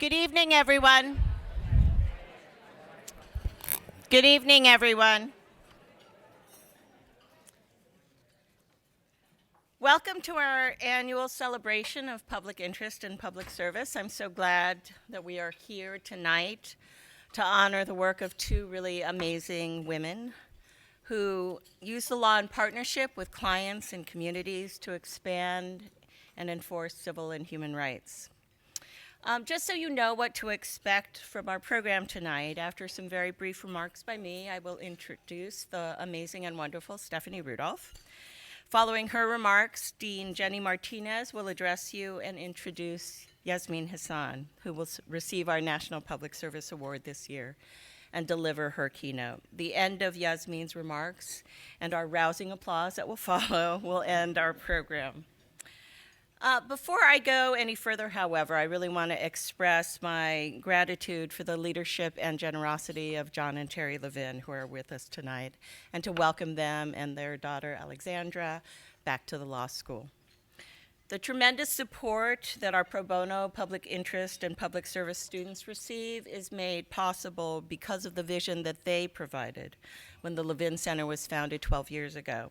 Good evening, everyone. Good evening, everyone. Welcome to our annual celebration of public interest and public service. I'm so glad that we are here tonight to honor the work of two really amazing women who use the law in partnership with clients and communities to expand and enforce civil and human rights. Just so you know what to expect from our program tonight, after some very brief remarks by me, I will introduce the amazing and wonderful Stephanie Rudolph. Following her remarks, Dean Jenny Martinez will address you and introduce Yasmeen Hassan, who will receive our National Public Service Award this year and deliver her keynote. The end of Yasmeen's remarks and our rousing applause that will follow will end our program. Before I go any further, however, I really want to express my gratitude for the leadership and generosity of John and Terry Levin, who are with us tonight, and to welcome them and their daughter, Alexandra, back to the law school. The tremendous support that our pro bono public interest and public service students receive is made possible because of the vision that they provided when the Levin Center was founded 12 years ago,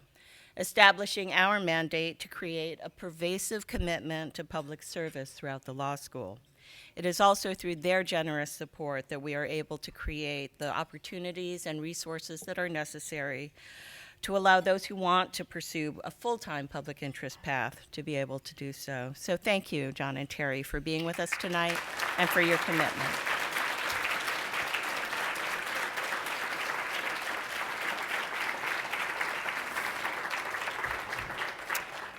establishing our mandate to create a pervasive commitment to public service throughout the law school. It is also through their generous support that we are able to create the opportunities and resources that are necessary to allow those who want to pursue a full-time public interest path to be able to do so. So thank you, John and Terry, for being with us tonight and for your commitment.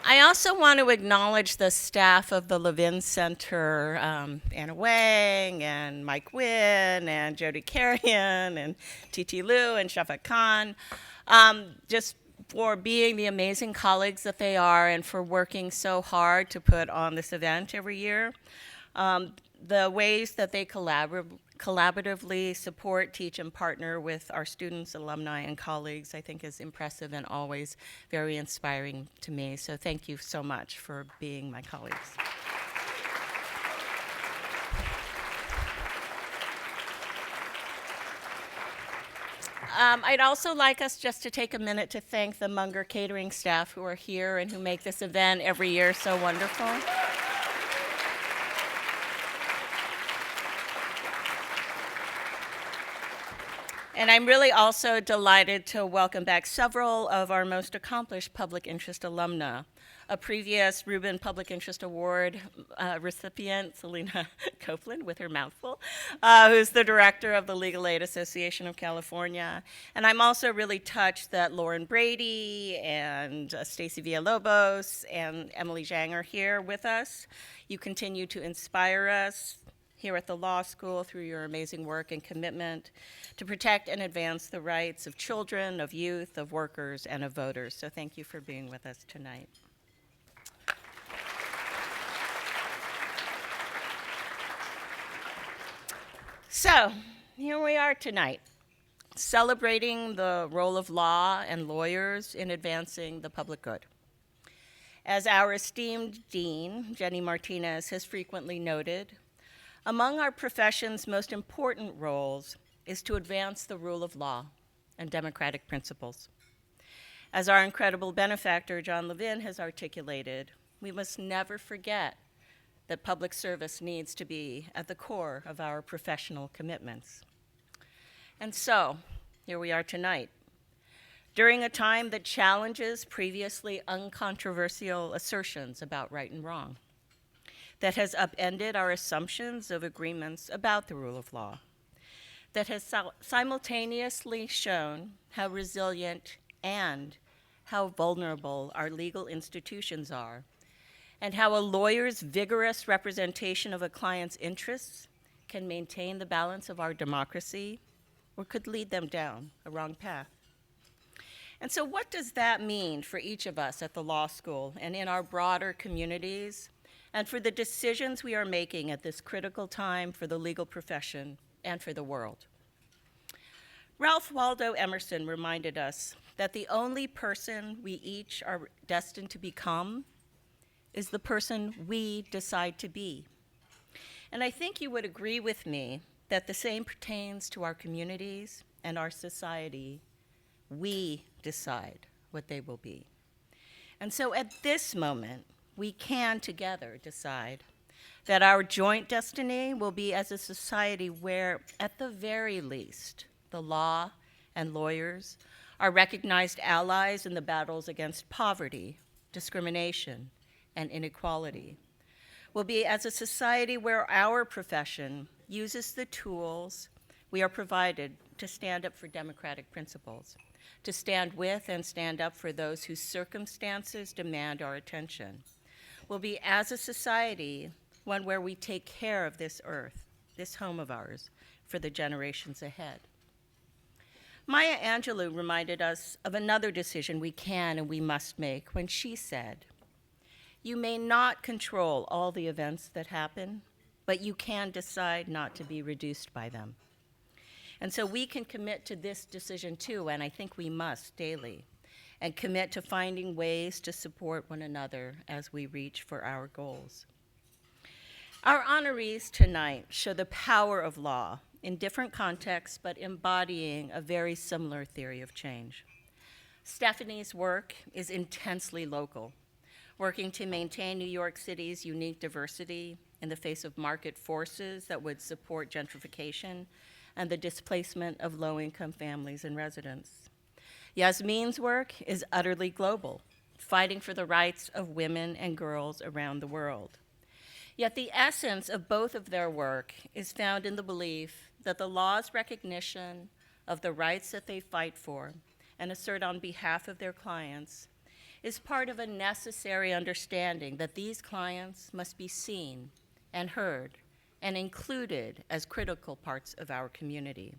I also want to acknowledge the staff of the Levin Center, Anna Wang and Mike Wynn and Jody Carrion and Titi Liu and Shafak Khan, just for being the amazing colleagues that they are and for working so hard to put on this event every year. The ways that they collaboratively support, teach, and partner with our students, alumni, and colleagues, I think is impressive and always very inspiring to me. So thank you so much for being my colleagues. I'd also like us just to take a minute to thank the Munger catering staff who are here and who make this event every year so wonderful. And I'm really also delighted to welcome back several of our most accomplished public interest alumna. A previous Rubin Public Interest Award recipient, Selena Copeland, with her mouthful, who's the director of the Legal Aid Association of California. And I'm also really touched that Lauren Brady and Stacy Villalobos and Emily Zhang are here with us. You continue to inspire us here at the law school through your amazing work and commitment to protect and advance the rights of children, of youth, of workers, and of voters. So thank you for being with us tonight. So here we are tonight, celebrating the role of law and lawyers in advancing the public good. As our esteemed dean, Jenny Martinez, has frequently noted, among our profession's most important roles is to advance the rule of law and democratic principles. As our incredible benefactor, John Levin, has articulated, we must never forget that public service needs to be at the core of our professional commitments. And so, here we are tonight, during a time that challenges previously uncontroversial assertions about right and wrong, that has upended our assumptions of agreements about the rule of law, that has simultaneously shown how resilient and how vulnerable our legal institutions are, and how a lawyer's vigorous representation of a client's interests can maintain the balance of our democracy or could lead them down a wrong path. And so what does that mean for each of us at the law school and in our broader communities, and for the decisions we are making at this critical time for the legal profession and for the world? Ralph Waldo Emerson reminded us that the only person we each are destined to become is the person we decide to be. And I think you would agree with me that the same pertains to our communities and our society. We decide what they will be. And so at this moment, we can together decide that our joint destiny will be as a society where, at the very least, the law and lawyers are recognized allies in the battles against poverty, discrimination, and inequality. Will be as a society where our profession uses the tools we are provided to stand up for democratic principles, to stand with and stand up for those whose circumstances demand our attention. Will be as a society one where we take care of this earth, this home of ours, for the generations ahead. Maya Angelou reminded us of another decision we can and we must make when she said, "You may not control all the events that happen, but you can decide not to be reduced by them." And so we can commit to this decision too, and I think we must daily, and commit to finding ways to support one another as we reach for our goals. Our honorees tonight show the power of law in different contexts, but embodying a very similar theory of change. Stephanie's work is intensely local, working to maintain New York City's unique diversity in the face of market forces that would support gentrification and the displacement of low-income families and residents. Yasmeen's work is utterly global, fighting for the rights of women and girls around the world. Yet the essence of both of their work is found in the belief that the law's recognition of the rights that they fight for and assert on behalf of their clients is part of a necessary understanding that these clients must be seen and heard and included as critical parts of our community,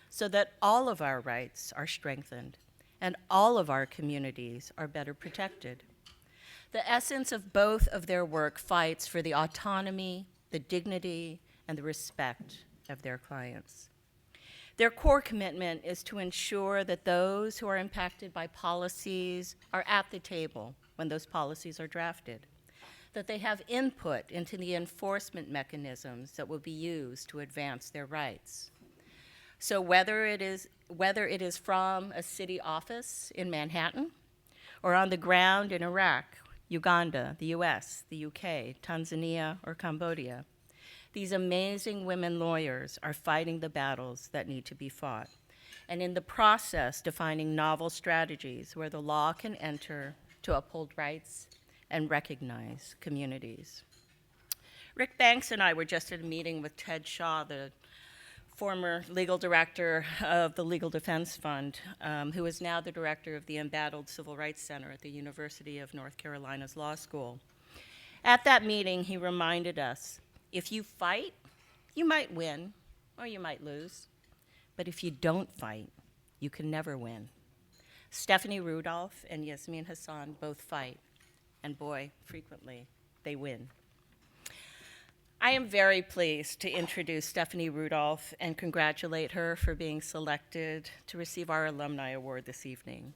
so that all of our rights are strengthened and all of our communities are better protected. The essence of both of their work fights for the autonomy, the dignity, and the respect of their clients. Their core commitment is to ensure that those who are impacted by policies are at the table when those policies are drafted, that they have input into the enforcement mechanisms that will be used to advance their rights. So whether it is from a city office in Manhattan or on the ground in Iraq, Uganda, the US, the UK, Tanzania, or Cambodia, these amazing women lawyers are fighting the battles that need to be fought, and in the process defining novel strategies where the law can enter to uphold rights and recognize communities. Rick Banks and I were just at a meeting with Ted Shaw, the former legal director of the Legal Defense Fund, who is now the director of the Embattled Civil Rights Center at the University of North Carolina's Law School. At that meeting, he reminded us, if you fight, you might win or you might lose, but if you don't fight, you can never win. Stephanie Rudolph and Yasmeen Hassan both fight, and boy, frequently, they win. I am very pleased to introduce Stephanie Rudolph and congratulate her for being selected to receive our Alumni Award this evening.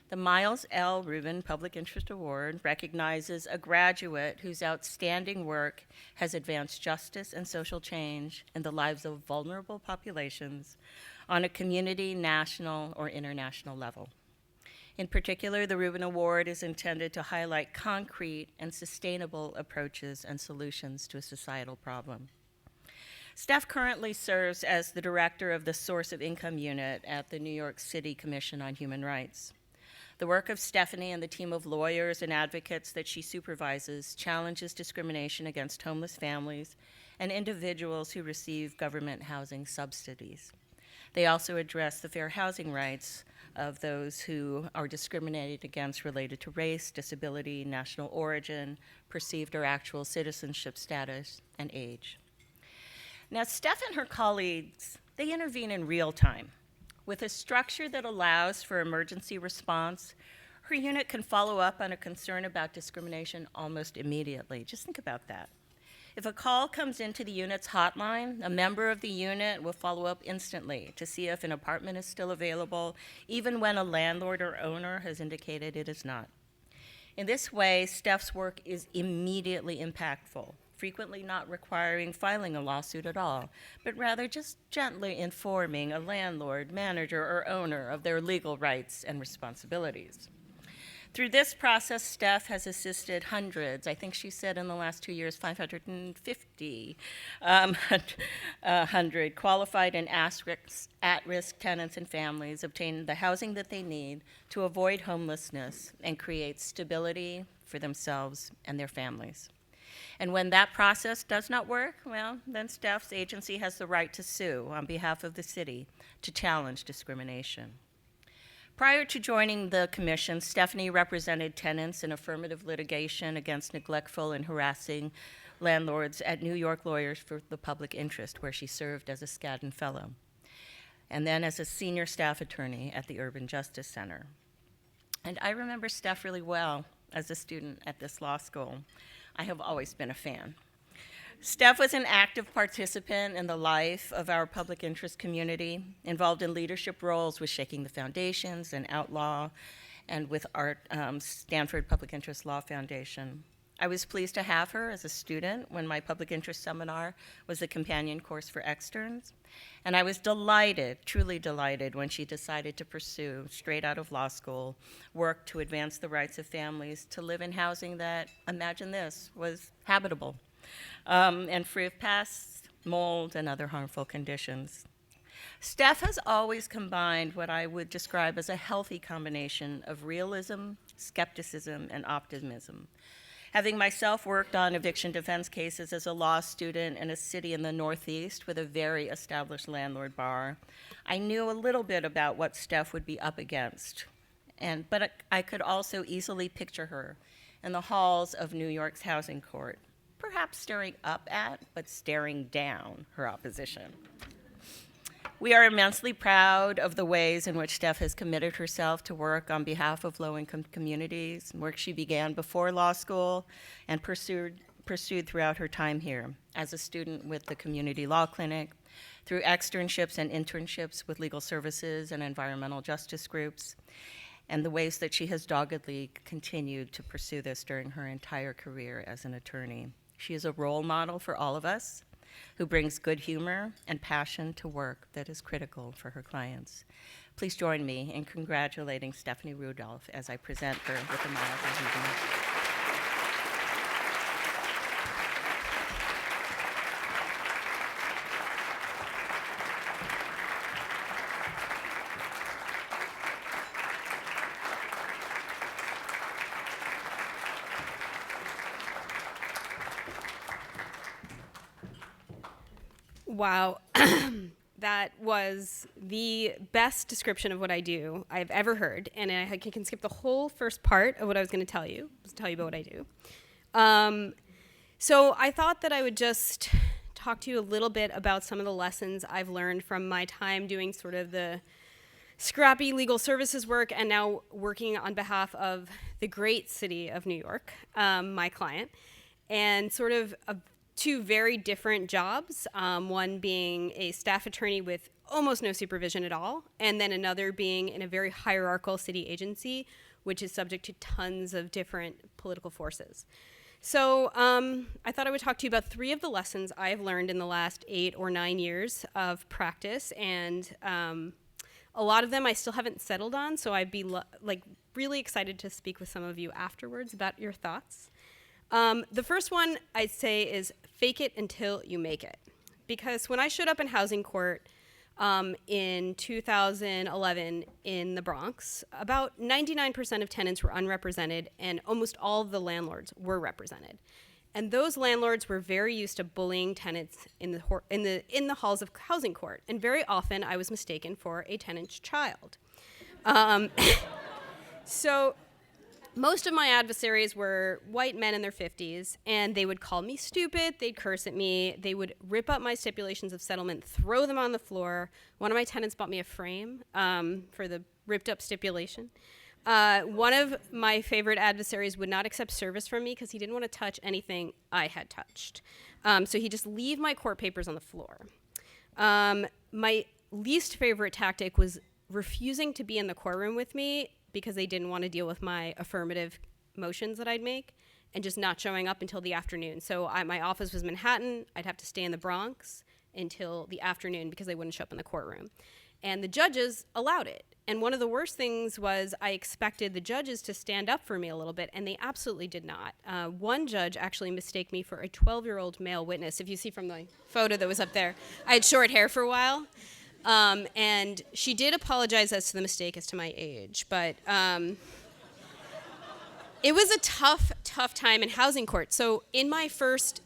The Miles L. Rubin Public Interest Award recognizes a graduate whose outstanding work has advanced justice and social change in the lives of vulnerable populations on a community, national, or international level. In particular, the Rubin Award is intended to highlight concrete and sustainable approaches and solutions to a societal problem. Steph currently serves as the director of the Source of Income Unit at the New York City Commission on Human Rights. The work of Stephanie and the team of lawyers and advocates that she supervises challenges discrimination against homeless families and individuals who receive government housing subsidies. They also address the fair housing rights of those who are discriminated against related to race, disability, national origin, perceived or actual citizenship status, and age. Now, Steph and her colleagues, they intervene in real time. With a structure that allows for emergency response, her unit can follow up on a concern about discrimination almost immediately. Just think about that. If a call comes into the unit's hotline, a member of the unit will follow up instantly to see if an apartment is still available, even when a landlord or owner has indicated it is not. In this way, Steph's work is immediately impactful frequently not requiring filing a lawsuit at all, but rather just gently informing a landlord, manager, or owner of their legal rights and responsibilities. Through this process, Steph has assisted hundreds, I think she said in the last 2 years, 550, 100 qualified and at-risk tenants and families obtain the housing that they need to avoid homelessness and create stability for themselves and their families. And when that process does not work, well, then Steph's agency has the right to sue on behalf of the city to challenge discrimination. Prior to joining the commission, Stephanie represented tenants in affirmative litigation against neglectful and harassing landlords at New York Lawyers for the Public Interest, where she served as a Skadden Fellow, and then as a senior staff attorney at the Urban Justice Center. And I remember Steph really well as a student at this law school. I have always been a fan. Steph was an active participant in the life of our public interest community, involved in leadership roles with Shaking the Foundations and Outlaw, and with our Stanford Public Interest Law Foundation. I was pleased to have her as a student when my public interest seminar was a companion course for externs, and I was delighted, truly delighted, when she decided to pursue, straight out of law school, work to advance the rights of families to live in housing that, imagine this, was habitable. And free of pests, mold, and other harmful conditions. Steph has always combined what I would describe as a healthy combination of realism, skepticism, and optimism. Having myself worked on eviction defense cases as a law student in a city in the Northeast with a very established landlord bar, I knew a little bit about what Steph would be up against. But I could also easily picture her in the halls of New York's housing court, perhaps staring up at, but staring down her opposition. We are immensely proud of the ways in which Steph has committed herself to work on behalf of low-income communities, work she began before law school and pursued throughout her time here as a student with the Community Law Clinic, through externships and internships with legal services and environmental justice groups, and the ways that she has doggedly continued to pursue this during her entire career as an attorney. She is a role model for all of us who brings good humor and passion to work that is critical for her clients. Please join me in congratulating Stephanie Rudolph as I present her with the Miles Achievement. Wow, that was the best description of what I do I've ever heard, and I can skip the whole first part of what I was going to tell you about what I do. So I thought that I would just talk to you a little bit about some of the lessons I've learned from my time doing sort of the scrappy legal services work and now working on behalf of the great city of New York, my client, and sort of two very different jobs, one being a staff attorney with almost no supervision at all, and then another being in a very hierarchical city agency, which is subject to tons of different political forces. So I thought I would talk to you about three of the lessons I've learned in the last 8 or 9 years of practice, and a lot of them I still haven't settled on, so I'd be really excited to speak with some of you afterwards about your thoughts. The first one I'd say is fake it until you make it. Because when I showed up in housing court in 2011 in the Bronx, about 99% of tenants were unrepresented and almost all of the landlords were represented. And those landlords were very used to bullying tenants in the halls of housing court. And very often I was mistaken for a tenant's child. So most of my adversaries were white men in their 50s, and they would call me stupid, they'd curse at me, they would rip up my stipulations of settlement, throw them on the floor. One of my tenants bought me a frame for the ripped up stipulation. One of my favorite adversaries would not accept service from me because he didn't want to touch anything I had touched. So he'd just leave my court papers on the floor. My least favorite tactic was refusing to be in the courtroom with me because they didn't want to deal with my affirmative motions that I'd make. and just not showing up until the afternoon. So my office was Manhattan. I'd have to stay in the Bronx until the afternoon because they wouldn't show up in the courtroom. And the judges allowed it. And one of the worst things was I expected the judges to stand up for me a little bit, and they absolutely did not. One judge actually mistaked me for a 12-year-old male witness. If you see from the photo that was up there, I had short hair for a while. And she did apologize as to the mistake as to my age. But it was a tough time in housing court. So in my first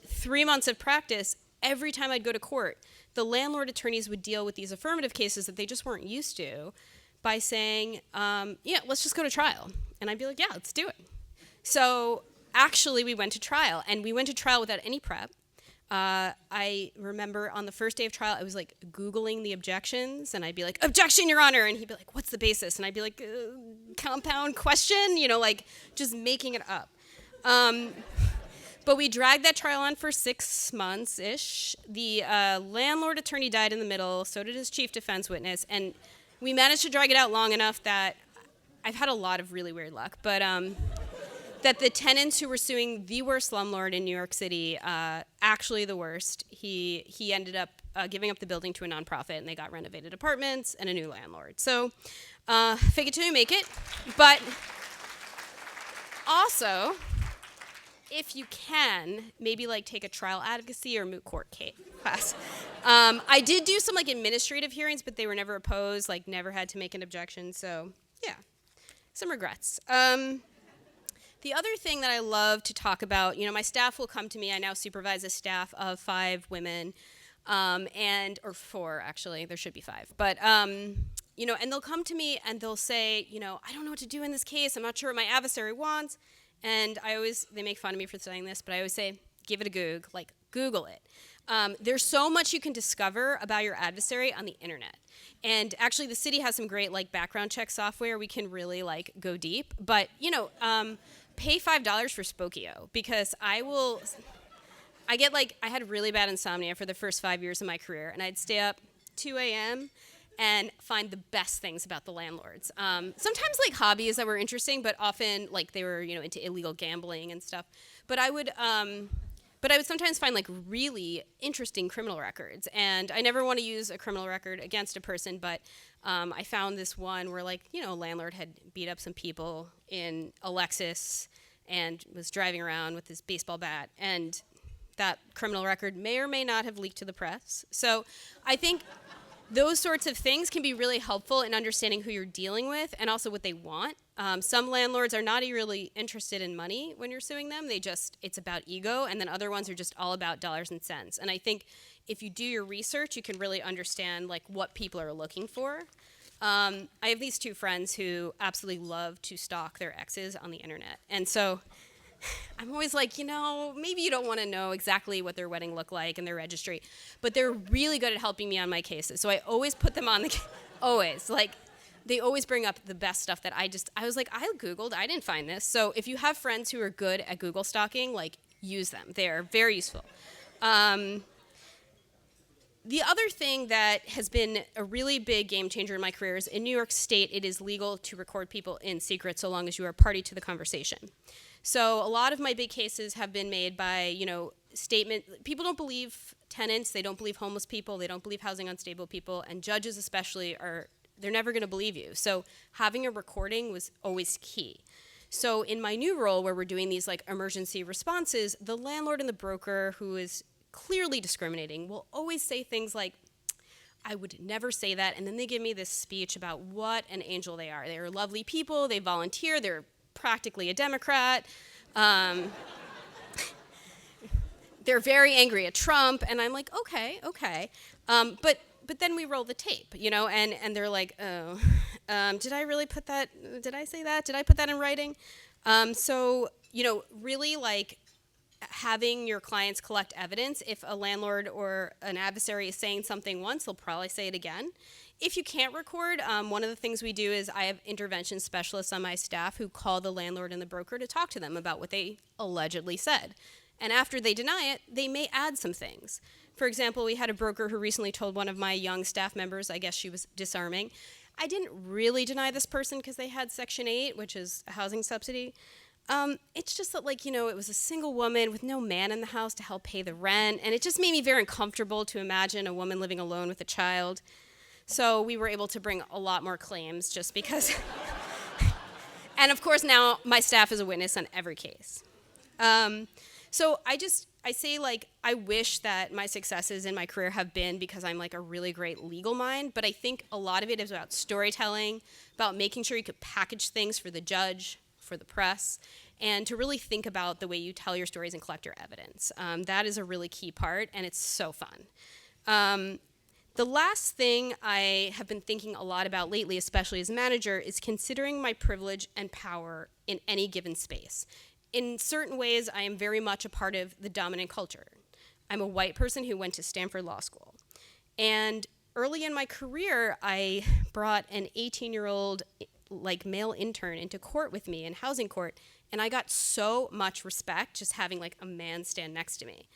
3 months of practice, every time I'd go to court, the landlord attorneys would deal with these affirmative cases that they just weren't used to by saying, yeah, let's just go to trial. And I'd be like, yeah, let's do it. So actually we went to trial, and we went to trial without any prep. I remember on the first day of trial, I was like Googling the objections, and I'd be like, objection, Your Honor. And he'd be like, what's the basis? And I'd be like, compound question, like just making it up. But we dragged that trial on for 6 months-ish. The landlord attorney died in the middle, so did his chief defense witness, and we managed to drag it out long enough that I've had a lot of really weird luck, but that the tenants who were suing the worst slumlord in New York City, actually the worst, he ended up giving up the building to a nonprofit, and they got renovated apartments and a new landlord. So fake it till you make it. But also, if you can, maybe take a trial advocacy or moot court class. I did do some administrative hearings, but they were never opposed, never had to make an objection. So yeah, some regrets. The other thing that I love to talk about, my staff will come to me. I now supervise a staff of 5 women, or 4 actually. There should be 5, but and they'll come to me and they'll say, I don't know what to do in this case. I'm not sure what my adversary wants. And they make fun of me for saying this, but I always say, give it a Goog, Google it. There's so much you can discover about your adversary on the internet. And actually the city has some great background check software. We can really go deep, but pay $5 for Spokio, because I had really bad insomnia for the first 5 years of my career, and I'd stay up 2 a.m. and find the best things about the landlords. Sometimes hobbies that were interesting, but often they were into illegal gambling and stuff. But I would sometimes find really interesting criminal records. And I never want to use a criminal record against a person, but I found this one where a landlord had beat up some people in a Lexus and was driving around with his baseball bat, and that criminal record may or may not have leaked to the press. So I think those sorts of things can be really helpful in understanding who you're dealing with and also what they want. Some landlords are not really interested in money when you're suing them. It's about ego, and then other ones are just all about dollars and cents. And I think if you do your research, you can really understand what people are looking for. I have these 2 friends who absolutely love to stalk their exes on the internet. And so I'm always maybe you don't want to know exactly what their wedding looked like and their registry, but they're really good at helping me on my cases. So I always put them on always. They always bring up the best stuff that I was I Googled, I didn't find this. So if you have friends who are good at Google stalking, use them. They're very useful. The other thing that has been a really big game changer in my career is in New York State, it is legal to record people in secret so long as you are party to the conversation. So a lot of my big cases have been made by, statement. People don't believe tenants. They don't believe homeless people. They don't believe housing unstable people. And judges especially they're never going to believe you. So having a recording was always key. So in my new role where we're doing these emergency responses, the landlord and the broker who is clearly discriminating will always say things like, I would never say that. And then they give me this speech about what an angel they are. They're lovely people. They volunteer. They're practically a Democrat. They're very angry at Trump. And I'm like, okay. But then we roll the tape, and they're like, oh, did I really put that? Did I say that? Did I put that in writing? So, really having your clients collect evidence. If a landlord or an adversary is saying something once, they'll probably say it again. If you can't record, one of the things we do is I have intervention specialists on my staff who call the landlord and the broker to talk to them about what they allegedly said. And after they deny it, they may add some things. For example, we had a broker who recently told one of my young staff members, I guess she was disarming, I didn't really deny this person because they had Section 8, which is a housing subsidy. It's just that, it was a single woman with no man in the house to help pay the rent, and it just made me very uncomfortable to imagine a woman living alone with a child. So we were able to bring a lot more claims just because. And of course, now my staff is a witness on every case. So I say, I wish that my successes in my career have been because I'm a really great legal mind, but I think a lot of it is about storytelling, about making sure you could package things for the judge, for the press, and to really think about the way you tell your stories and collect your evidence. That is a really key part, and it's so fun. The last thing I have been thinking a lot about lately, especially as a manager, is considering my privilege and power in any given space. In certain ways, I am very much a part of the dominant culture. I'm a white person who went to Stanford Law School. And early in my career, I brought an 18-year-old male intern into court with me in housing court, and I got so much respect just having a man stand next to me.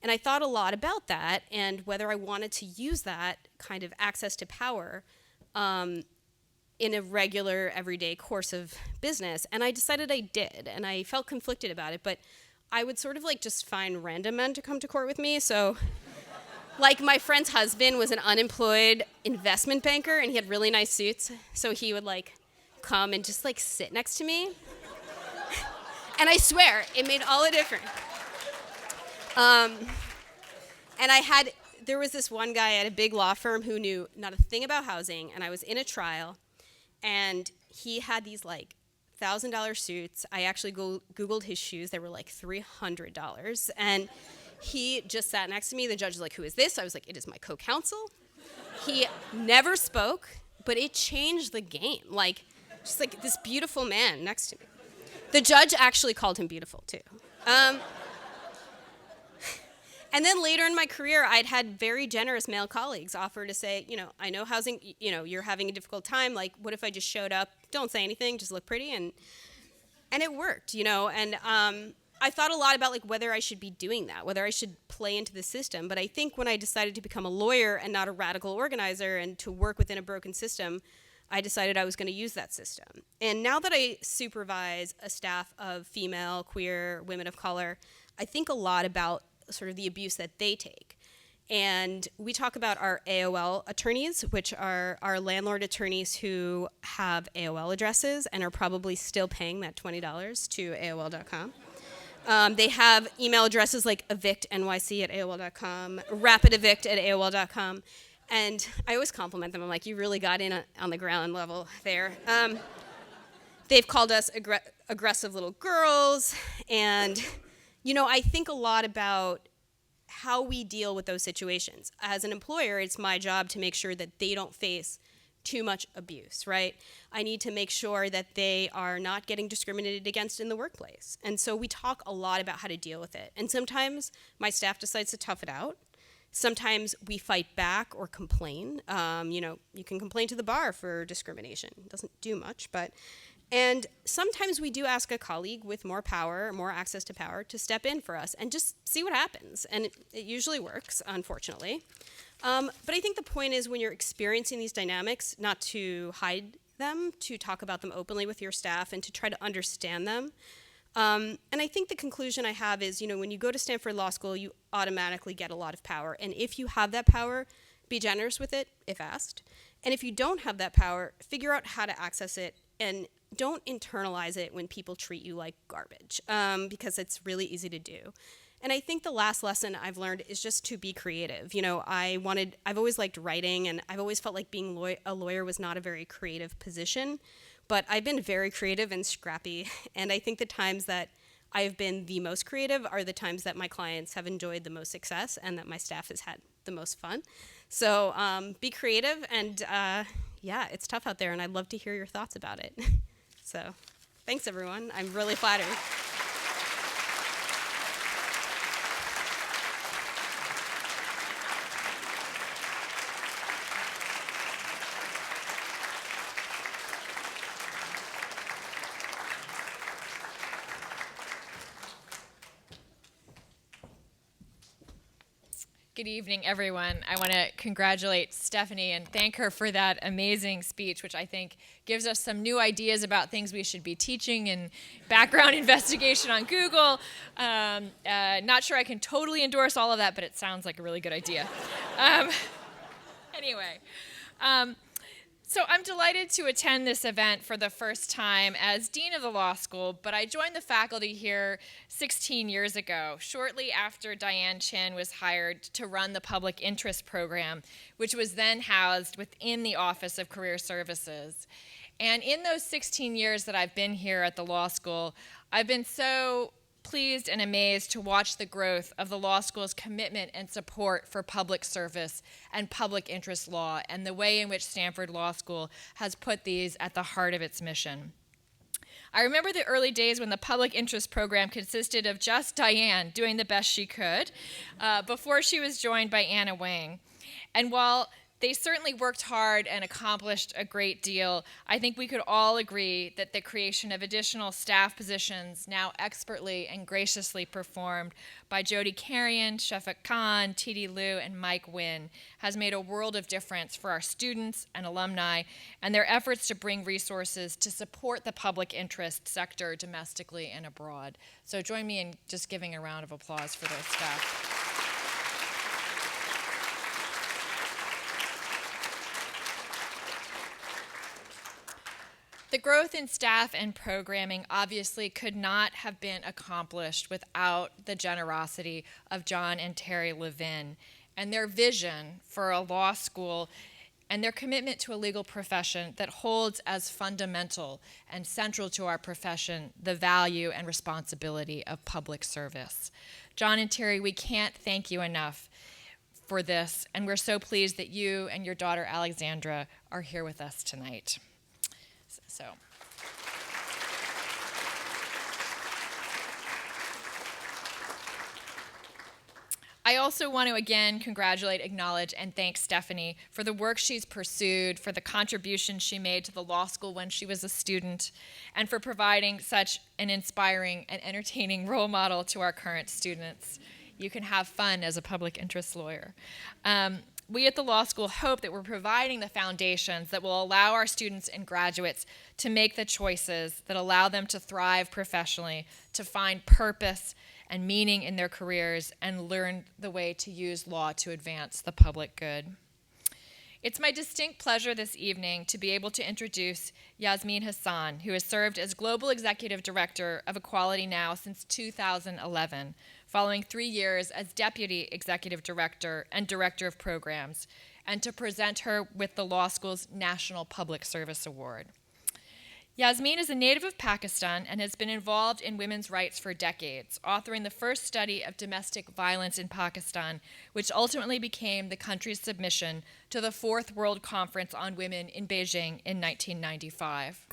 And I thought a lot about that and whether I wanted to use that kind of access to power in a regular, everyday course of business. And I decided I did, and I felt conflicted about it, but I would sort of just find random men to come to court with me. So my friend's husband was an unemployed investment banker, and he had really nice suits. So he would come and just sit next to me. And I swear, it made all the difference. And there was this one guy at a big law firm who knew not a thing about housing, and I was in a trial, and he had these $1,000 suits. I actually Googled his shoes. They were $300. And he just sat next to me. The judge was like, "Who is this?" I was like, "It is my co-counsel." He never spoke, but it changed the game. Just this beautiful man next to me. The judge actually called him beautiful, too. And then later in my career, I'd had very generous male colleagues offer to say, I know housing, you're having a difficult time. What if I just showed up? Don't say anything, just look pretty. And it worked, And I thought a lot about whether I should be doing that, whether I should play into the system. But I think when I decided to become a lawyer and not a radical organizer and to work within a broken system, I decided I was going to use that system. And now that I supervise a staff of female, queer, women of color, I think a lot about sort of the abuse that they take. And we talk about our AOL attorneys, which are our landlord attorneys who have AOL addresses and are probably still paying that $20 to AOL.com. They have email addresses like evictnyc@AOL.com, rapidevict@AOL.com. And I always compliment them. I'm like, you really got in on the ground level there. They've called us aggressive little girls. And, I think a lot about how we deal with those situations. As an employer, it's my job to make sure that they don't face too much abuse, right? I need to make sure that they are not getting discriminated against in the workplace. And so we talk a lot about how to deal with it. And sometimes my staff decides to tough it out. Sometimes we fight back or complain. You can complain to the bar for discrimination. It doesn't do much, and sometimes we do ask a colleague with more power, more access to power, to step in for us and just see what happens. And it usually works, unfortunately. But I think the point is when you're experiencing these dynamics, not to hide them, to talk about them openly with your staff and to try to understand them. And I think the conclusion I have is, when you go to Stanford Law School, you automatically get a lot of power. And if you have that power, be generous with it if asked. And if you don't have that power, figure out how to access it and don't internalize it when people treat you like garbage, because it's really easy to do. And I think the last lesson I've learned is just to be creative. I've always liked writing, and I've always felt like being a lawyer was not a very creative position. But I've been very creative and scrappy, and I think the times that I've been the most creative are the times that my clients have enjoyed the most success and that my staff has had the most fun. So be creative, and it's tough out there, and I'd love to hear your thoughts about it. So thanks, everyone. I'm really flattered. Good evening, everyone. I want to congratulate Stephanie and thank her for that amazing speech, which I think gives us some new ideas about things we should be teaching and background investigation on Google. Not sure I can totally endorse all of that, but it sounds like a really good idea. Anyway. So I'm delighted to attend this event for the first time as Dean of the Law School, but I joined the faculty here 16 years ago, shortly after Diane Chin was hired to run the Public Interest Program, which was then housed within the Office of Career Services. And in those 16 years that I've been here at the law school, I've been so pleased and amazed to watch the growth of the law school's commitment and support for public service and public interest law, and the way in which Stanford Law School has put these at the heart of its mission. I remember the early days when the public interest program consisted of just Diane doing the best she could before she was joined by Anna Wang. And while they certainly worked hard and accomplished a great deal, I think we could all agree that the creation of additional staff positions, now expertly and graciously performed by Jody Carrion, Shafik Khan, T.D. Liu, and Mike Wynn, has made a world of difference for our students and alumni and their efforts to bring resources to support the public interest sector domestically and abroad. So join me in just giving a round of applause for those staff. The growth in staff and programming obviously could not have been accomplished without the generosity of John and Terry Levin and their vision for a law school and their commitment to a legal profession that holds as fundamental and central to our profession the value and responsibility of public service. John and Terry, we can't thank you enough for this, and we're so pleased that you and your daughter Alexandra are here with us tonight. So. I also want to again congratulate, acknowledge, and thank Stephanie for the work she's pursued, for the contributions she made to the law school when she was a student, and for providing such an inspiring and entertaining role model to our current students. You can have fun as a public interest lawyer. We at the law school hope that we're providing the foundations that will allow our students and graduates to make the choices that allow them to thrive professionally, to find purpose and meaning in their careers, and learn the way to use law to advance the public good. It's my distinct pleasure this evening to be able to introduce Yasmeen Hassan, who has served as Global Executive Director of Equality Now since 2011, following 3 years as Deputy Executive Director and Director of Programs, and to present her with the law school's National Public Service Award. Yasmeen is a native of Pakistan and has been involved in women's rights for decades, authoring the first study of domestic violence in Pakistan, which ultimately became the country's submission to the Fourth World Conference on Women in Beijing in 1995.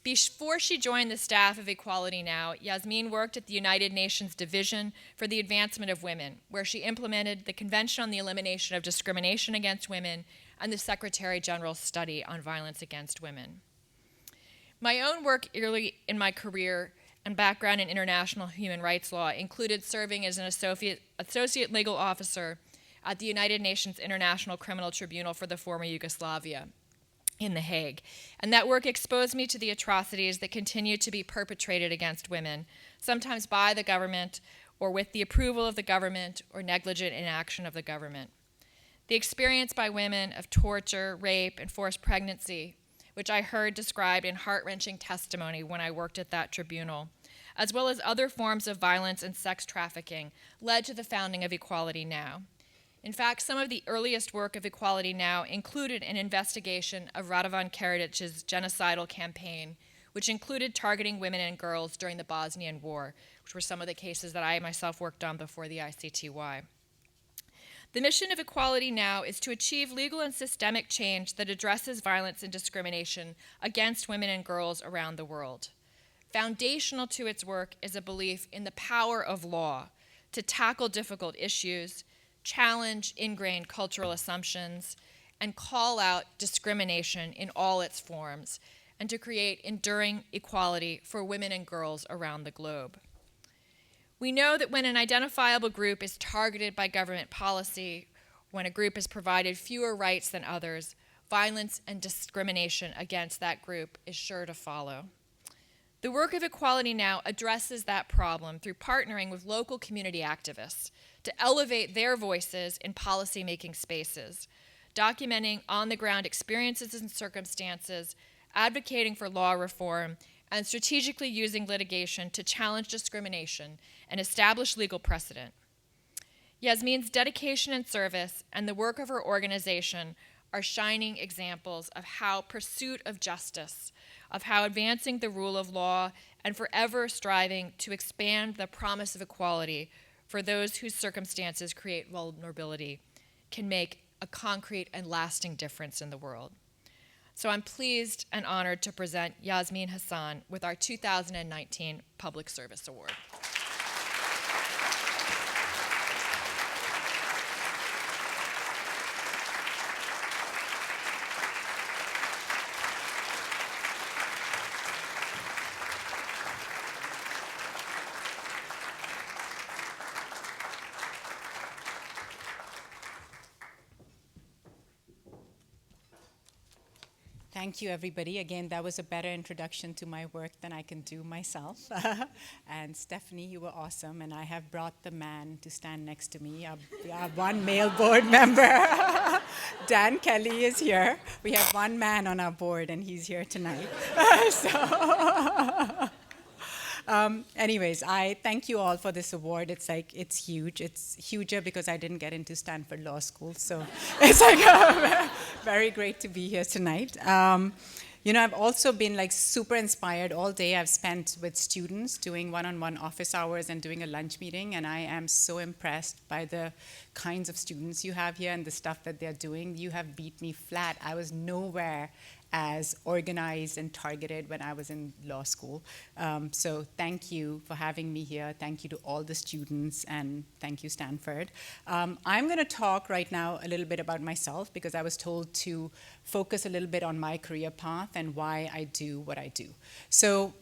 Before she joined the staff of Equality Now, Yasmeen worked at the United Nations Division for the Advancement of Women, where she implemented the Convention on the Elimination of Discrimination Against Women and the Secretary General's Study on Violence Against Women. My own work early in my career and background in international human rights law included serving as an associate legal officer at the United Nations International Criminal Tribunal for the former Yugoslavia in The Hague. And that work exposed me to the atrocities that continue to be perpetrated against women, sometimes by the government or with the approval of the government or negligent inaction of the government. The experience by women of torture, rape, and forced pregnancy, which I heard described in heart-wrenching testimony when I worked at that tribunal, as well as other forms of violence and sex trafficking, led to the founding of Equality Now. In fact, some of the earliest work of Equality Now included an investigation of Radovan Karadic's genocidal campaign, which included targeting women and girls during the Bosnian War, which were some of the cases that I myself worked on before the ICTY. The mission of Equality Now is to achieve legal and systemic change that addresses violence and discrimination against women and girls around the world. Foundational to its work is a belief in the power of law to tackle difficult issues, challenge ingrained cultural assumptions, and call out discrimination in all its forms, and to create enduring equality for women and girls around the globe. We know that when an identifiable group is targeted by government policy, when a group is provided fewer rights than others, violence and discrimination against that group is sure to follow. The work of Equality Now addresses that problem through partnering with local community activists to elevate their voices in policymaking spaces, documenting on-the-ground experiences and circumstances, advocating for law reform, and strategically using litigation to challenge discrimination and establish legal precedent. Yasmeen's dedication and service and the work of her organization are shining examples of how pursuit of justice, of how advancing the rule of law and forever striving to expand the promise of equality for those whose circumstances create vulnerability can make a concrete and lasting difference in the world. So I'm pleased and honored to present Yasmeen Hassan with our 2019 Public Service Award. Thank you, everybody. Again, that was a better introduction to my work than I can do myself. And Stephanie, you were awesome. And I have brought the man to stand next to me. Our one male board member, Dan Kelly, is here. We have one man on our board, and he's here tonight. Anyways, I thank you all for this award. It's huge. It's huger because I didn't get into Stanford Law School. So it's very great to be here tonight. I've also been super inspired all day. I've spent with students doing one-on-one office hours and doing a lunch meeting, and I am so impressed by the kinds of students you have here and the stuff that they're doing. You have beat me flat. I was nowhere as organized and targeted when I was in law school. So thank you for having me here. Thank you to all the students, and thank you, Stanford. I'm going to talk right now a little bit about myself because I was told to focus a little bit on my career path and why I do what I do. So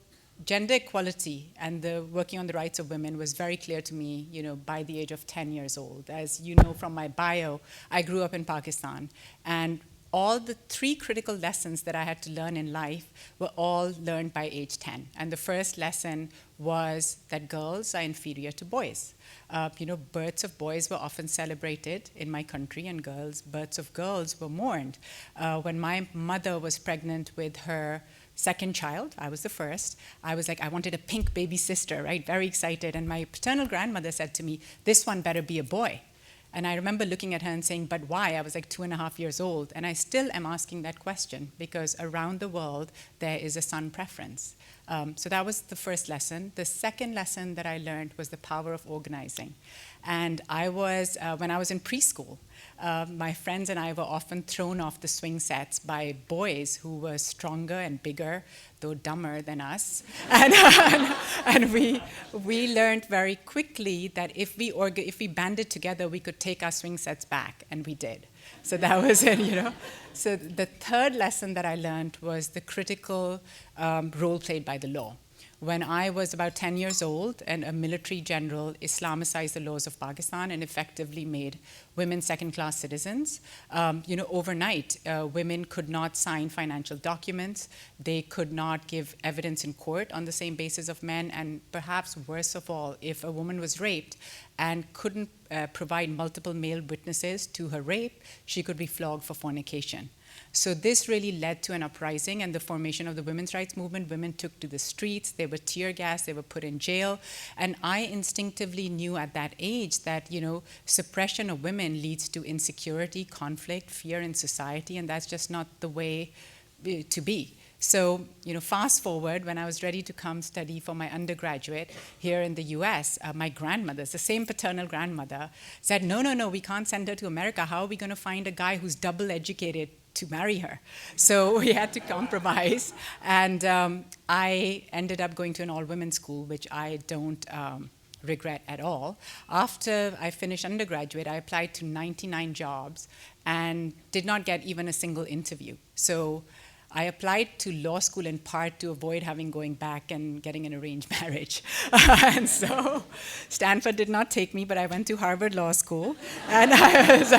gender equality and the working on the rights of women was very clear to me, by the age of 10 years old. As you know from my bio, I grew up in Pakistan, and all the 3 critical lessons that I had to learn in life were all learned by age 10. And the first lesson was that girls are inferior to boys. Births of boys were often celebrated in my country, and births of girls were mourned. When my mother was pregnant with her second child, I was the first, I was I wanted a pink baby sister, right? Very excited. And my paternal grandmother said to me, "This one better be a boy." And I remember looking at her and saying, "But why?" I was 2.5 years old. And I still am asking that question because around the world, there is a son preference. So that was the first lesson. The second lesson that I learned was the power of organizing. And when I was in preschool, my friends and I were often thrown off the swing sets by boys who were stronger and bigger, though dumber than us. And we learned very quickly that if we banded together, we could take our swing sets back, and we did. So that was it, So the third lesson that I learned was the critical role played by the law. When I was about 10 years old, and a military general Islamicized the laws of Pakistan and effectively made women second-class citizens. Overnight, women could not sign financial documents. They could not give evidence in court on the same basis of men. And perhaps worse of all, if a woman was raped and couldn't provide multiple male witnesses to her rape, she could be flogged for fornication. So this really led to an uprising and the formation of the women's rights movement. Women took to the streets, they were tear gassed, they were put in jail. And I instinctively knew at that age that, suppression of women leads to insecurity, conflict, fear in society, and that's just not the way to be. So, fast forward, when I was ready to come study for my undergraduate here in the US, my grandmother, the same paternal grandmother, said, no, we can't send her to America. How are we going to find a guy who's double educated to marry her? So we had to compromise. And I ended up going to an all-women's school, which I don't regret at all. After I finished undergraduate, I applied to 99 jobs and did not get even a single interview. So I applied to law school in part to avoid going back and getting an arranged marriage. And so Stanford did not take me, but I went to Harvard Law School. And I was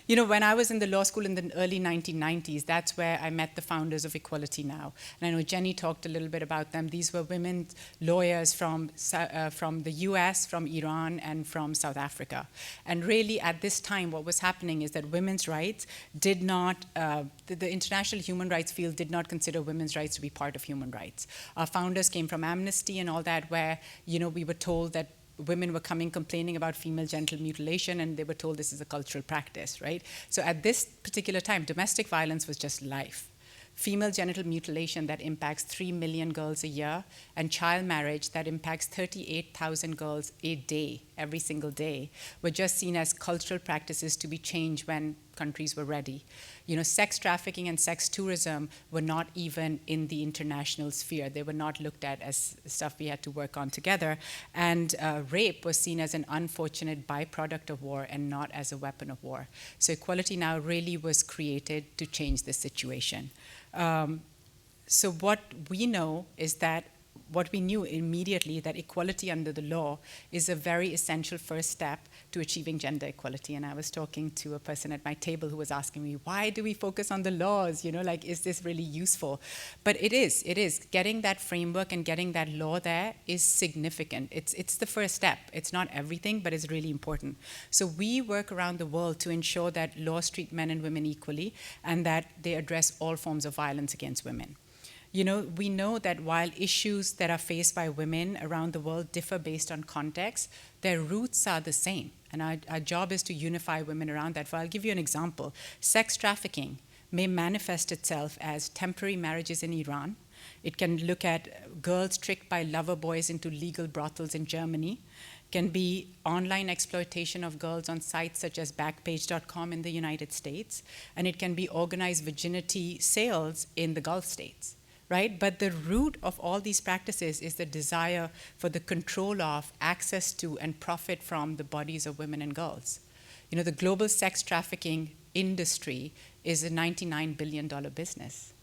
You know, when I was in the law school in the early 1990s, that's where I met the founders of Equality Now. And I know Jenny talked a little bit about them. These were women lawyers from the US, from Iran, and from South Africa. And really, at this time, what was happening is that women's rights did not, the international human rights field did not consider women's rights to be part of human rights. Our founders came from Amnesty and all that, where, you know, we were told that women were coming complaining about female genital mutilation, and they were told this is a cultural practice, right? So at this particular time, domestic violence was just life. Female genital mutilation that impacts 3 million girls a year, and child marriage that impacts 38,000 girls a day, every single day, were just seen as cultural practices to be changed when countries were ready. You know, sex trafficking and sex tourism were not even in the international sphere. They were not looked at as stuff we had to work on together. And rape was seen as an unfortunate byproduct of war and not as a weapon of war. So Equality Now really was created to change this situation. So what we know is that what we knew immediately, that equality under the law is a very essential first step to achieving gender equality. And I was talking to a person at my table who was asking me, why do we focus on the laws? You know, like, is this really useful? But it is. Getting that framework and getting that law there is significant. It's the first step. It's not everything, but it's really important. So we work around the world to ensure that laws treat men and women equally and that they address all forms of violence against women. You know, we know that while issues that are faced by women around the world differ based on context, their roots are the same. And our job is to unify women around that. So I'll give you an example. Sex trafficking may manifest itself as temporary marriages in Iran. It can look at girls tricked by lover boys into legal brothels in Germany. It can be online exploitation of girls on sites such as Backpage.com in the United States. And it can be organized virginity sales in the Gulf states. Right? But the root of all these practices is the desire for the control of, access to, and profit from the bodies of women and girls. You know, the global sex trafficking industry is a $99 billion business.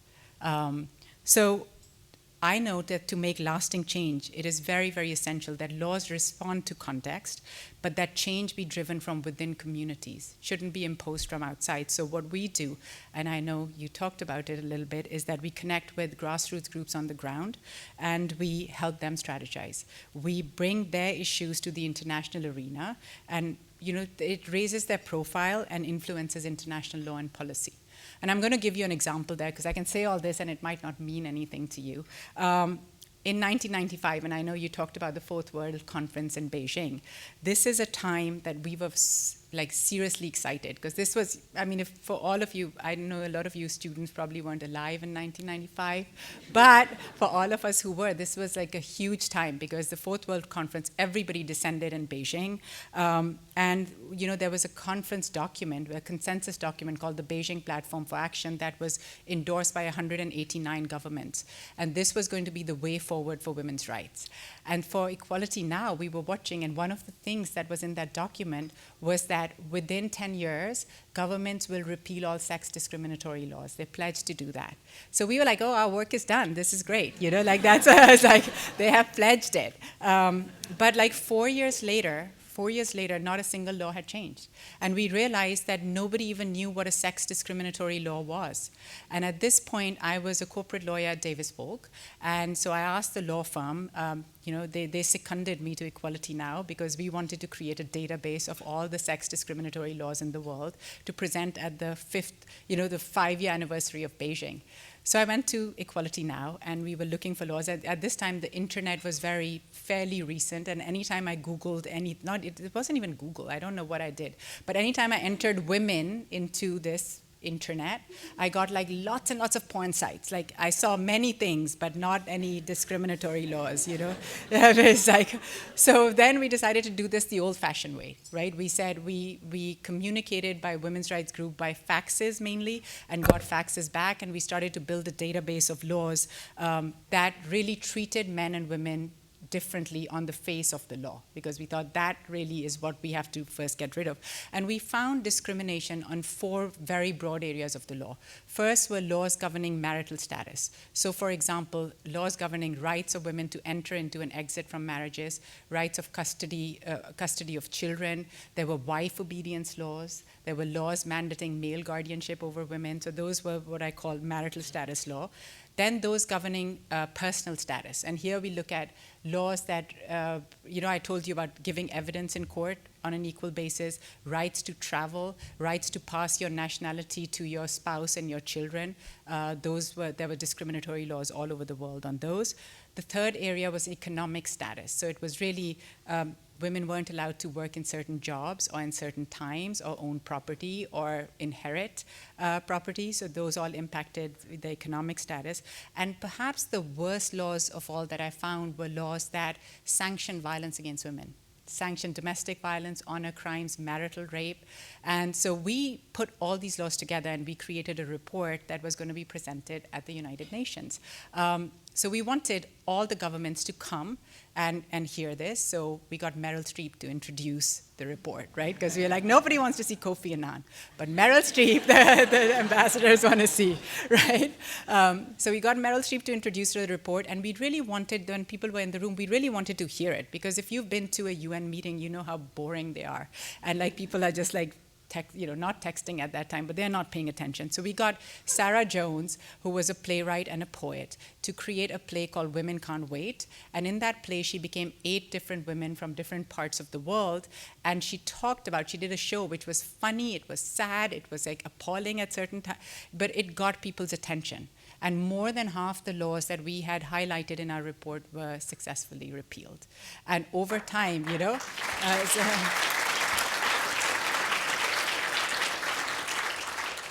So I know that to make lasting change, it is very, very essential that laws respond to context, but that change be driven from within communities, shouldn't be imposed from outside. So what we do, and I know you talked about it a little bit, is that we connect with grassroots groups on the ground, and we help them strategize. We bring their issues to the international arena, and you know, it raises their profile and influences international law and policy. And I'm going to give you an example there, because I can say all this and it might not mean anything to you. In 1995, and I know you talked about the Fourth World Conference in Beijing, this is a time that we were like seriously excited, because this was, I mean, if for all of you, I know a lot of you students probably weren't alive in 1995, but for all of us who were, this was like a huge time, because the Fourth World Conference, everybody descended in Beijing, and you know, there was a conference document, a consensus document called the Beijing Platform for Action that was endorsed by 189 governments, and this was going to be the way forward for women's rights. And for Equality Now, we were watching, and one of the things that was in that document was that within 10 years, governments will repeal all sex discriminatory laws. They pledged to do that. So we were like, oh, our work is done. This is great. You know, like that's, it's like, they have pledged it. But like 4 years later, not a single law had changed. And we realized that nobody even knew what a sex discriminatory law was. And at this point, I was a corporate lawyer at Davis Polk. And so I asked the law firm, you know, they seconded me to Equality Now because we wanted to create a database of all the sex discriminatory laws in the world to present at the 5-year anniversary of Beijing. So I went to Equality Now, and we were looking for laws. At this time, the internet was fairly recent, and anytime I Googled it wasn't even Google, I don't know what I did, but anytime I entered women into this internet, I got like lots and lots of porn sites. Like I saw many things, but not any discriminatory laws, you know. It's like, so then we decided to do this the old-fashioned way, right? We said we communicated by women's rights group by faxes mainly, and got faxes back, and we started to build a database of laws that really treated men and women differently on the face of the law, because we thought that really is what we have to first get rid of. And we found discrimination on 4 very broad areas of the law. First were laws governing marital status. So for example, laws governing rights of women to enter into and exit from marriages, rights of custody of children. There were wife obedience laws. There were laws mandating male guardianship over women. So those were what I call marital status law. Then those governing personal status. And here we look at laws that, I told you about giving evidence in court on an equal basis, rights to travel, rights to pass your nationality to your spouse and your children. There were discriminatory laws all over the world on those. The third area was economic status. So it was really women weren't allowed to work in certain jobs or in certain times or own property or inherit property. So those all impacted the economic status. And perhaps the worst laws of all that I found were laws that sanctioned violence against women, sanctioned domestic violence, honor crimes, marital rape. And so we put all these laws together and we created a report that was going to be presented at the United Nations. So we wanted all the governments to come and hear this. So we got Meryl Streep to introduce the report, right? Because we were like, nobody wants to see Kofi Annan, but Meryl Streep, the ambassadors want to see, right? So we got Meryl Streep to introduce the report, and we really wanted, when people were in the room, we really wanted to hear it. Because if you've been to a UN meeting, you know how boring they are. And like people are just like, not texting at that time, but they're not paying attention. So we got Sarah Jones, who was a playwright and a poet, to create a play called Women Can't Wait. And in that play, she became 8 different women from different parts of the world. And she did a show which was funny, it was sad, it was like appalling at certain times, but it got people's attention. And more than half the laws that we had highlighted in our report were successfully repealed. And over time,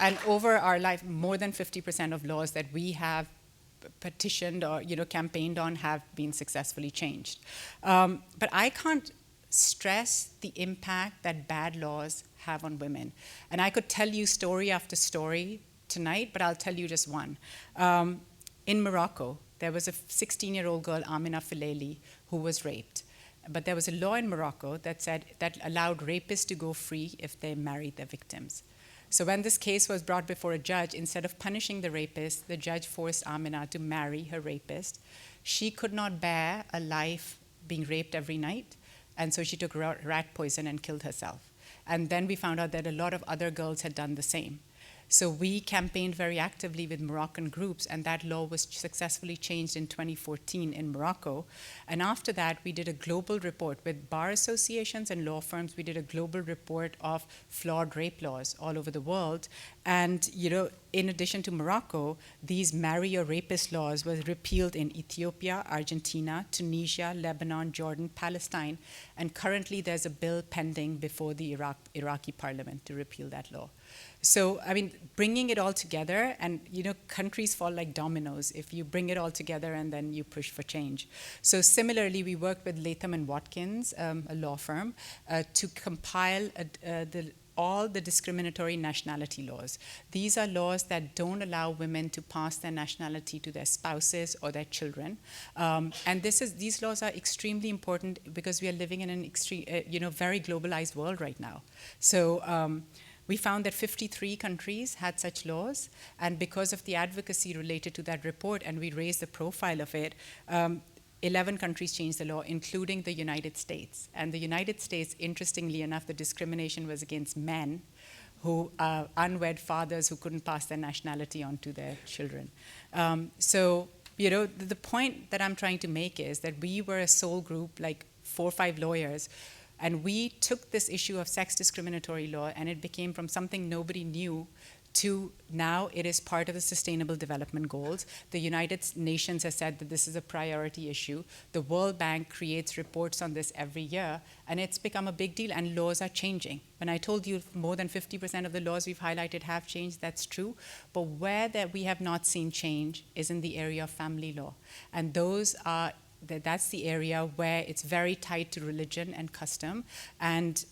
and over our life, more than 50% of laws that we have petitioned or campaigned on have been successfully changed. But I can't stress the impact that bad laws have on women. And I could tell you story after story tonight, but I'll tell you just one. In Morocco, there was a 16-year-old girl, Amina Fileli, who was raped. But there was a law in Morocco that allowed rapists to go free if they married their victims. So when this case was brought before a judge, instead of punishing the rapist, the judge forced Amina to marry her rapist. She could not bear a life being raped every night, and so she took rat poison and killed herself. And then we found out that a lot of other girls had done the same. So we campaigned very actively with Moroccan groups, and that law was successfully changed in 2014 in Morocco. And after that, we did a global report with bar associations and law firms. We did a global report of flawed rape laws all over the world. And in addition to Morocco, these marry your rapist laws were repealed in Ethiopia, Argentina, Tunisia, Lebanon, Jordan, Palestine. And currently there's a bill pending before the Iraqi parliament to repeal that law. So, bringing it all together, and countries fall like dominoes if you bring it all together and then you push for change. So similarly, we worked with Latham & Watkins, a law firm, to compile all the discriminatory nationality laws. These are laws that don't allow women to pass their nationality to their spouses or their children. And these laws are extremely important because we are living in an very globalized world right now. So we found that 53 countries had such laws, and because of the advocacy related to that report, and we raised the profile of it, 11 countries changed the law, including the United States. And the United States, interestingly enough, the discrimination was against men who are unwed fathers who couldn't pass their nationality on to their children. The point that I'm trying to make is that we were a sole group, like 4 or 5 lawyers, and we took this issue of sex discriminatory law, and it became from something nobody knew to now it is part of the Sustainable Development Goals. The United Nations has said that this is a priority issue. The World Bank creates reports on this every year, and it's become a big deal, and laws are changing. When I told you more than 50% of the laws we've highlighted have changed, that's true. But where that we have not seen change is in the area of family law. And that's the area where it's very tied to religion and custom. And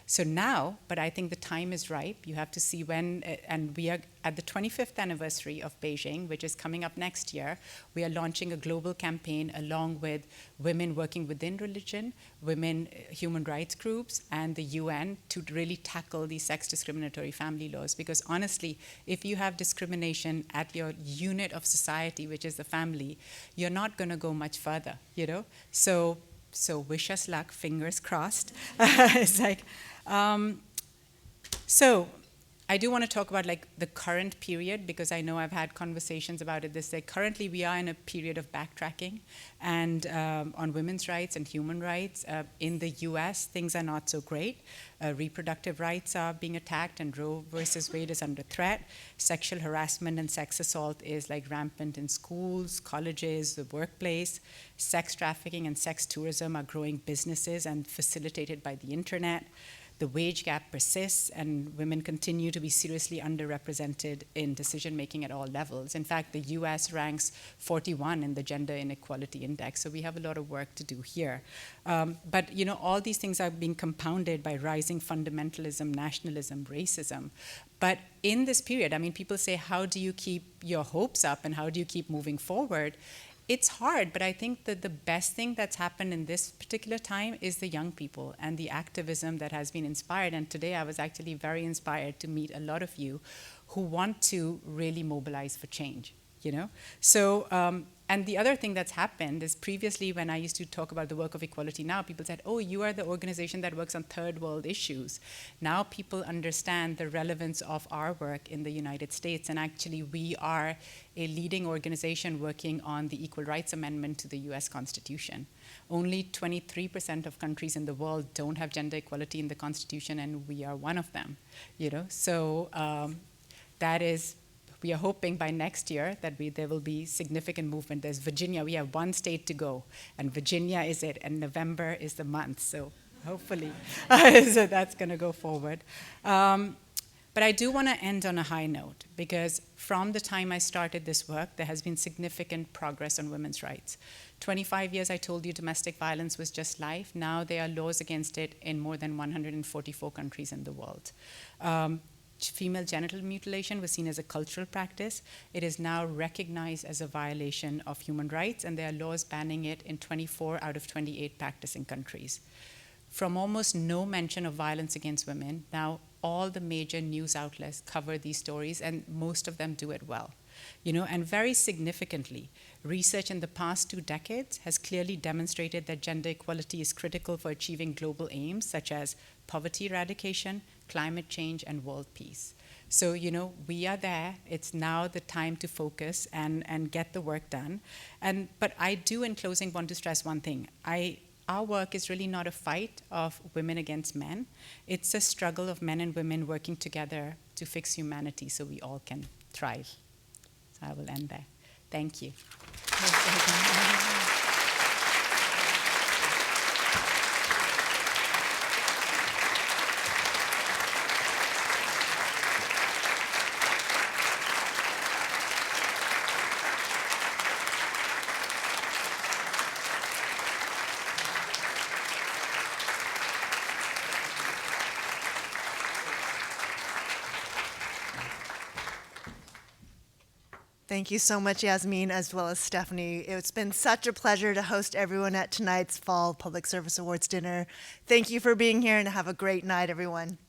So now, but I think the time is ripe. You have to see when, and we are at the 25th anniversary of Beijing, which is coming up next year. We are launching a global campaign along with women working within religion, women human rights groups, and the UN to really tackle these sex discriminatory family laws. Because honestly, if you have discrimination at your unit of society, which is the family, you're not going to go much further, So wish us luck, fingers crossed. It's like, so I do want to talk about like the current period, because I know I've had conversations about it this day. Currently, we are in a period of backtracking and on women's rights and human rights. In the US, things are not so great. Reproductive rights are being attacked, and Roe versus Wade is under threat. Sexual harassment and sex assault is like rampant in schools, colleges, the workplace. Sex trafficking and sex tourism are growing businesses and facilitated by the internet. The wage gap persists, and women continue to be seriously underrepresented in decision-making at all levels. In fact, the US ranks 41 in the Gender Inequality Index, so we have a lot of work to do here. But all these things are being compounded by rising fundamentalism, nationalism, racism. But in this period, people say, how do you keep your hopes up and how do you keep moving forward? It's hard, but I think that the best thing that's happened in this particular time is the young people and the activism that has been inspired. And today I was actually very inspired to meet a lot of you who want to really mobilize for change, So, and the other thing that's happened is previously when I used to talk about the work of Equality Now, people said, oh, you are the organization that works on third world issues. Now people understand the relevance of our work in the United States, and actually we are a leading organization working on the Equal Rights Amendment to the US Constitution. Only 23% of countries in the world don't have gender equality in the Constitution, and we are one of them, So that is, we are hoping by next year that there will be significant movement. There's Virginia, we have one state to go, and Virginia is it, and November is the month, so hopefully so that's going to go forward. But I do want to end on a high note, because from the time I started this work, there has been significant progress on women's rights. 25 years, I told you, domestic violence was just life. Now there are laws against it in more than 144 countries in the world. Female genital mutilation was seen as a cultural practice. It is now recognized as a violation of human rights, and there are laws banning it in 24 out of 28 practicing countries. From almost no mention of violence against women, now all the major news outlets cover these stories, and most of them do it well. And very significantly, research in the past 2 decades has clearly demonstrated that gender equality is critical for achieving global aims such as poverty eradication, climate change, and world peace. So, we are there. It's now the time to focus and get the work done. But I do, in closing, want to stress one thing. Our work is really not a fight of women against men. It's a struggle of men and women working together to fix humanity so we all can thrive. So I will end there. Thank you. Thank you so much, Yasmeen, as well as Stephanie. It's been such a pleasure to host everyone at tonight's Fall Public Service Awards dinner. Thank you for being here, and have a great night, everyone.